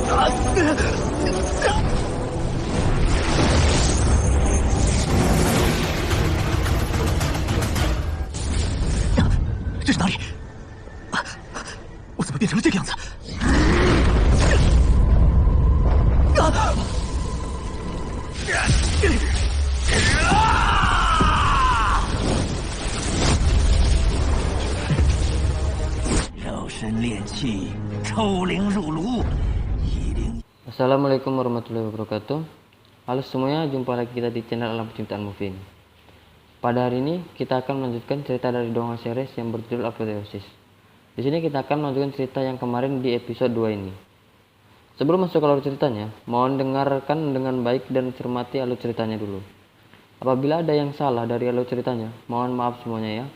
这是哪里？我怎么变成了这个样子？肉身炼气，抽灵入炉。Assalamualaikum warahmatullahi wabarakatuh. Halo semuanya, jumpa lagi kita di channel Alam Penciptaan Movie. Pada hari ini kita akan melanjutkan cerita dari dongeng series yang berjudul Apoteosis. Di sini kita akan melanjutkan cerita yang kemarin di episode 2 ini. Sebelum masuk ke alur ceritanya, mohon dengarkan dengan baik dan cermati alur ceritanya dulu. Apabila ada yang salah dari alur ceritanya, mohon maaf semuanya ya.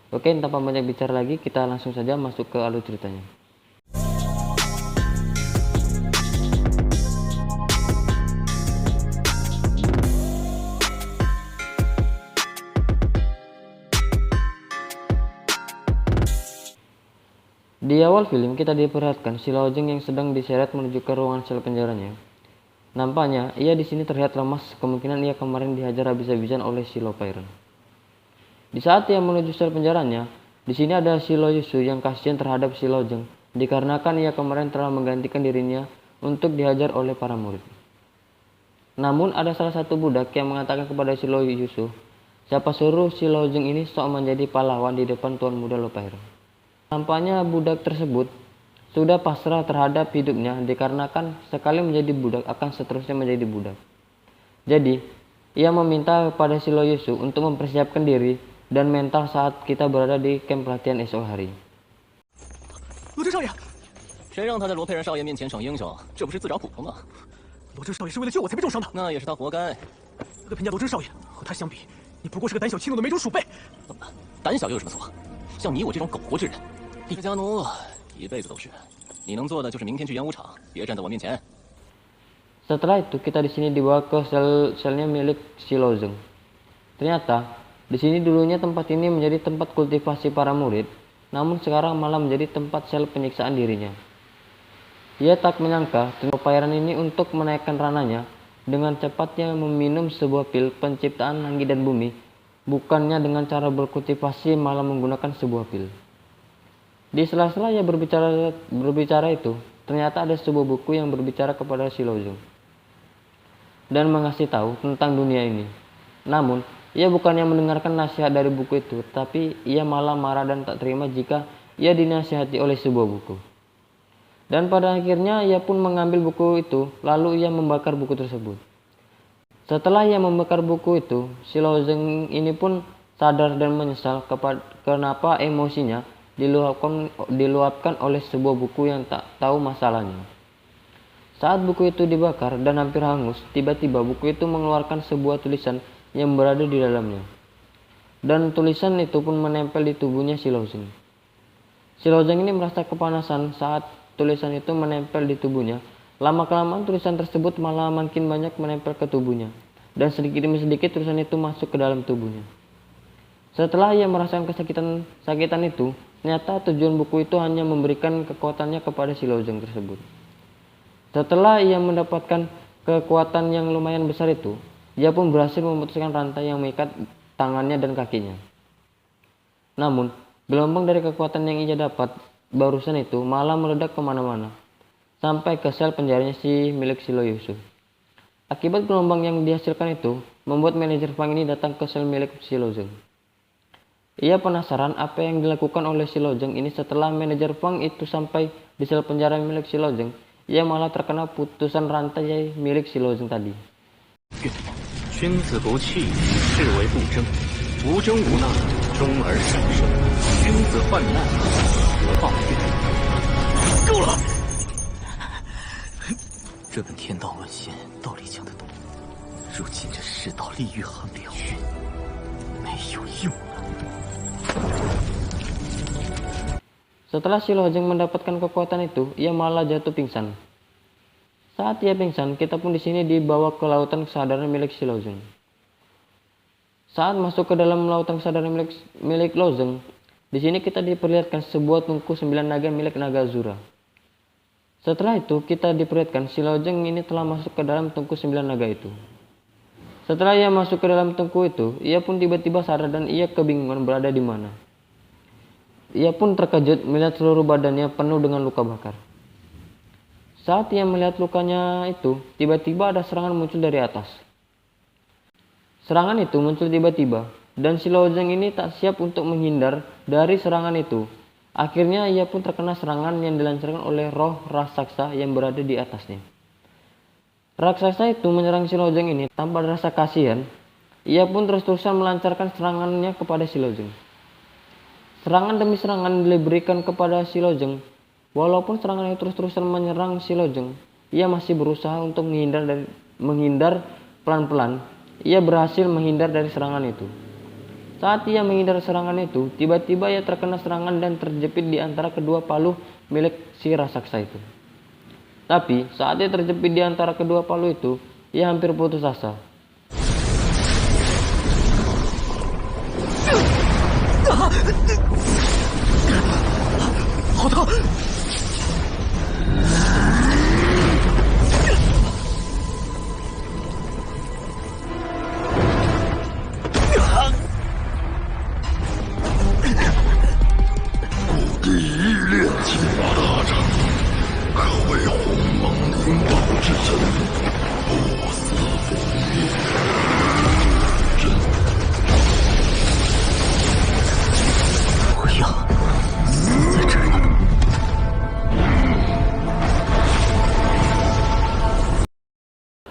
Oke, tanpa banyak bicara lagi, kita langsung saja masuk ke alur ceritanya. Di awal film kita diperlihatkan si Laojeng yang sedang diseret menuju ke ruangan sel penjaranya. Nampaknya ia di sini terlihat lemas, kemungkinan ia kemarin dihajar habis-habisan oleh si Lo Pairen. Di saat ia menuju sel penjaranya, di sini ada si Lo Yusu yang kasihan terhadap si Laojeng dikarenakan ia kemarin telah menggantikan dirinya untuk dihajar oleh para murid. Namun ada salah satu budak yang mengatakan kepada si Lo Yusu, siapa suruh si Laojeng ini sok menjadi pahlawan di depan Tuan Muda Lo Pairen. Nampaknya budak tersebut sudah pasrah terhadap hidupnya dikarenakan sekali menjadi budak akan seterusnya menjadi budak. Jadi, ia meminta kepada si Lo Yusu untuk mempersiapkan diri dan mental saat kita berada di camp pelatihan esok hari. 罗真少爷，谁让他在罗佩然少爷面前逞英雄？这不是自找苦头吗？罗真少爷是为了救我才被重伤的，那也是他活该。我的评价罗真少爷和他相比，你不过是个胆小气怒的梅州鼠辈。怎么，胆小又有什么错？像你我这种狗活之人，释迦奴一辈子都是。你能做的就是明天去演武场，别站在我面前。 Setelah itu kita di sini dibawa ke selnya milik si Laojeng. Ternyata di sini dulunya tempat ini menjadi tempat kultivasi para murid, namun sekarang malah menjadi tempat sel penyiksaan dirinya. Ia tak menyangka Lo Pairen ini untuk menaikkan ranahnya dengan cepatnya meminum sebuah pil penciptaan langit dan bumi, bukannya dengan cara berkultivasi malah menggunakan sebuah pil. Di sela-sela ia berbicara itu, ternyata ada sebuah buku yang berbicara kepada si Laojeng dan mengasih tahu tentang dunia ini. Namun, ia bukannya mendengarkan nasihat dari buku itu, tapi ia malah marah dan tak terima jika ia dinasihati oleh sebuah buku. Dan pada akhirnya ia pun mengambil buku itu, lalu ia membakar buku tersebut. Setelah ia membakar buku itu, si Laojeng ini pun sadar dan menyesal kenapa emosinya diluapkan oleh sebuah buku yang tak tahu masalahnya. Saat buku itu dibakar dan hampir hangus, tiba-tiba buku itu mengeluarkan sebuah tulisan yang berada di dalamnya. Dan tulisan itu pun menempel di tubuhnya si Laojeng. Si Laojeng ini merasa kepanasan saat tulisan itu menempel di tubuhnya. Lama-kelamaan tulisan tersebut malah makin banyak menempel ke tubuhnya. Dan sedikit demi sedikit tulisan itu masuk ke dalam tubuhnya. Setelah ia merasakan kesakitan itu, ternyata tujuan buku itu hanya memberikan kekuatannya kepada si Laojeng tersebut. Setelah ia mendapatkan kekuatan yang lumayan besar itu, ia pun berhasil memutuskan rantai yang mengikat tangannya dan kakinya. Namun, gelombang dari kekuatan yang ia dapat barusan itu malah meledak kemana-mana, sampai ke sel penjaranya milik si Lo Yusu. Akibat gelombang yang dihasilkan itu, membuat manajer Fang ini datang ke sel milik si Laojeng. Ia penasaran apa yang dilakukan oleh si Laojeng ini setelah manajer Fang itu sampai di sel penjara milik si Laojeng. Ia malah terkena putusan rantai milik si Laojeng tadi. 君子不器，是为不争；无争无纳，终而善胜。君子患难，何抱怨？够了！这本天道论仙道理讲得懂，如今这世道利欲横流，没有用了。 Setelah si Laojeng mendapatkan kekuatan itu, ia malah jatuh pingsan. Saat ia pingsan, kita pun di sini dibawa ke lautan kesadaran milik si Laojeng. Saat masuk ke dalam lautan kesadaran milik Laojeng, di sini kita diperlihatkan sebuah tungku 9 naga milik naga Azura. Setelah itu kita diperlihatkan si Lojeng ini telah masuk ke dalam tungku 9 naga itu. Setelah ia masuk ke dalam tungku itu, ia pun tiba-tiba sadar dan ia kebingungan berada di mana. Ia pun terkejut melihat seluruh badannya penuh dengan luka bakar. Saat ia melihat lukanya itu, tiba-tiba ada serangan muncul dari atas. Serangan itu muncul tiba-tiba, dan si Lojeng ini tak siap untuk menghindar dari serangan itu. Akhirnya ia pun terkena serangan yang dilancarkan oleh roh raksasa yang berada di atasnya. Raksasa itu menyerang si Lojeng ini tanpa ada rasa kasihan. Ia pun terus-terusan melancarkan serangannya kepada si Lojeng. Serangan demi serangan diberikan kepada si Lojeng. Walaupun serangan itu terus-terusan menyerang si Lojeng, ia masih berusaha untuk menghindar pelan-pelan. Ia berhasil menghindar dari serangan itu. Saat ia menghindar serangan itu, tiba-tiba ia terkena serangan dan terjepit di antara kedua paluh milik si raksasa itu. Tapi saat ia terjepit di antara kedua paluh itu, ia hampir putus asa.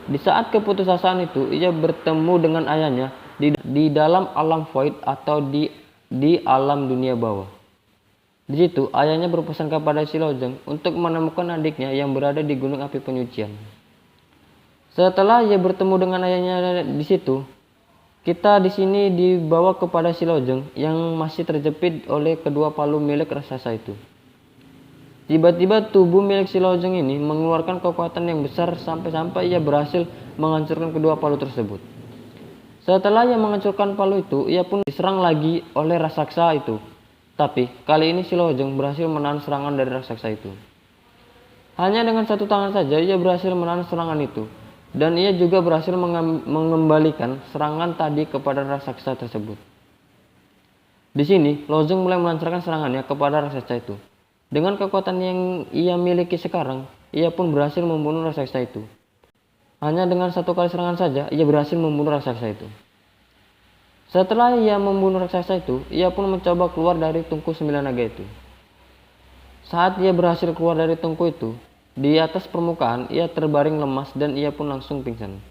Di saat keputusasaan itu, ia bertemu dengan ayahnya di dalam alam void atau di alam dunia bawah. Di situ, ayahnya berpesan kepada si Lojeng untuk menemukan adiknya yang berada di gunung api penyucian. Setelah ia bertemu dengan ayahnya di situ, kita di sini dibawa kepada si Lojeng yang masih terjepit oleh kedua palu milik raksasa itu. Tiba-tiba tubuh milik si Lojeng ini mengeluarkan kekuatan yang besar sampai-sampai ia berhasil menghancurkan kedua palu tersebut. Setelah ia menghancurkan palu itu, ia pun diserang lagi oleh raksasa itu. Tapi kali ini si Lojeng berhasil menahan serangan dari raksasa itu. Hanya dengan satu tangan saja ia berhasil menahan serangan itu. Dan ia juga berhasil mengembalikan serangan tadi kepada raksasa tersebut. Di sini Lojeng mulai melancarkan serangannya kepada raksasa itu. Dengan kekuatan yang ia miliki sekarang, ia pun berhasil membunuh raksasa itu. Hanya dengan satu kali serangan saja, ia berhasil membunuh raksasa itu. Setelah ia membunuh raksasa itu, ia pun mencoba keluar dari tungku 9 naga itu. Saat ia berhasil keluar dari tungku itu, di atas permukaan ia terbaring lemas dan ia pun langsung pingsan.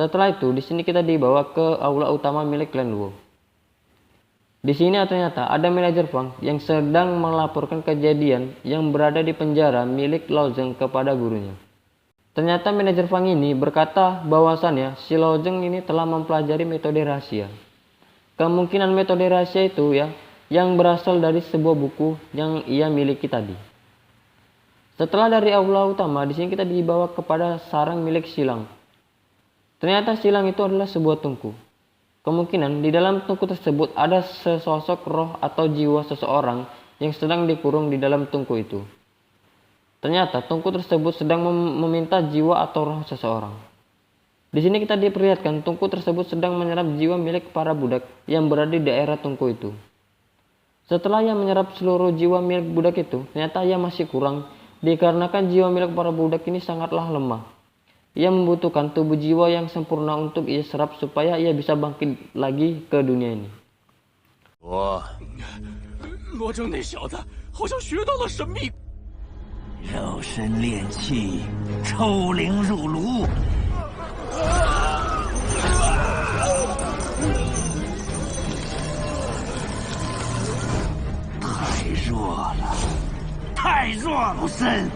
Setelah itu, di sini kita dibawa ke aula utama milik Clan Luo. Di sini ternyata ada manajer Fang yang sedang melaporkan kejadian yang berada di penjara milik Lojeng kepada gurunya. Ternyata manajer Fang ini berkata bahwasannya si Lojeng ini telah mempelajari metode rahasia. Kemungkinan metode rahasia itu yang berasal dari sebuah buku yang ia miliki tadi. Setelah dari aula utama, di sini kita dibawa kepada sarang milik Silang. Ternyata silang itu adalah sebuah tungku. Kemungkinan di dalam tungku tersebut ada sesosok roh atau jiwa seseorang yang sedang dikurung di dalam tungku itu. Ternyata tungku tersebut sedang meminta jiwa atau roh seseorang. Di sini kita diperlihatkan tungku tersebut sedang menyerap jiwa milik para budak yang berada di daerah tungku itu. Setelah ia menyerap seluruh jiwa milik budak itu, ternyata ia masih kurang dikarenakan jiwa milik para budak ini sangatlah lemah. Ia membutuhkan tubuh jiwa yang sempurna untuk ia serap supaya ia bisa bangkit lagi ke dunia ini.罗正那小子好像学到了神秘，肉身炼气，抽灵入炉。太弱了，太弱了！肉身，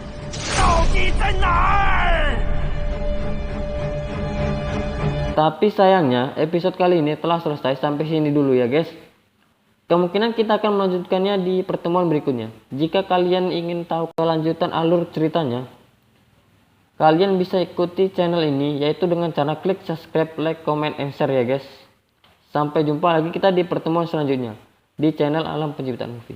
到底在哪儿？ Tapi sayangnya episode kali ini telah selesai sampai sini dulu ya guys. Kemungkinan kita akan melanjutkannya di pertemuan berikutnya. Jika kalian ingin tahu kelanjutan alur ceritanya, kalian bisa ikuti channel ini yaitu dengan cara klik subscribe, like, comment, and share ya guys. Sampai jumpa lagi kita di pertemuan selanjutnya di channel Alam Penciptaan Movie.